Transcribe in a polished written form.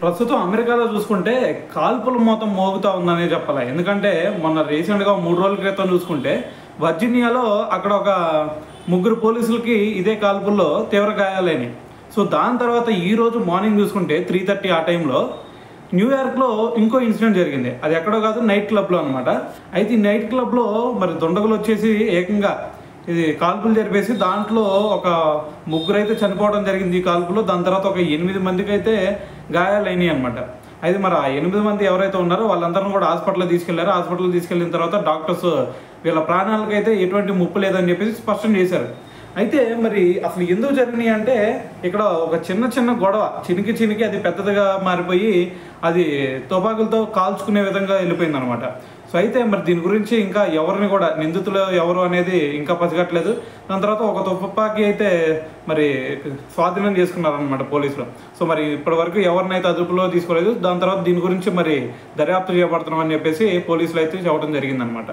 ప్రస్తుతం అమెరికాలో చూసుకుంటే కాల్పుల మోతం మోగుతా ఉందనే చెప్పాలి. ఎందుకంటే మొన్న రీసెంట్గా 3 రోజుల క్రితం చూసుకుంటే వర్జీనియాలో అక్కడ ఒక ముగ్గురు పోలీసులకి ఇదే కాల్పుల్లో తీవ్ర గాయాలైనవి. సో దాని తర్వాత ఈరోజు మార్నింగ్ చూసుకుంటే 3:30 ఆ టైంలో న్యూయార్క్లో ఇంకో ఇన్సిడెంట్ జరిగింది. అది ఎక్కడో కాదు, నైట్ క్లబ్లో అనమాట. అయితే ఈ నైట్ క్లబ్లో మరి దుండగులు వచ్చేసి ఏకంగా ఇది కాల్పులు జరిపేసి దాంట్లో ఒక ముగ్గురు అయితే చనిపోవడం జరిగింది ఈ కాల్పులో. దాని తర్వాత ఒక 8 మందికి అయితే గాయాలైనాయి అనమాట. అయితే మరి ఆ 8 మంది ఎవరైతే ఉన్నారో వాళ్ళందరినీ కూడా హాస్పిటల్లో తీసుకెళ్లారు. హాస్పిటల్ తీసుకెళ్ళిన తర్వాత డాక్టర్స్ వీళ్ళ ప్రాణాలకైతే ఎటువంటి ముప్పు లేదని చెప్పేసి స్పష్టం చేశారు. అయితే మరి అసలు ఎందుకు జరిగినాయి అంటే ఇక్కడ ఒక చిన్న గొడవ చినికి అది పెద్దదిగా మారిపోయి అది తుపాకులతో కాల్చుకునే విధంగా వెళ్ళిపోయింది అనమాట. సో అయితే మరి దీని గురించి ఇంకా ఎవరిని కూడా నిందితులు ఎవరు అనేది ఇంకా పసిగట్టలేదు. దాని తర్వాత ఒక తుపాకీ అయితే మరి స్వాధీనం చేసుకున్నారనమాట పోలీసులు. సో మరి ఇప్పటి వరకు ఎవరినైతే అదుపులో తీసుకోలేదు. దాని తర్వాత దీని గురించి మరి దర్యాప్తు చేపడుతున్నామని చెప్పేసి పోలీసులు అయితే చెప్పడం జరిగిందనమాట.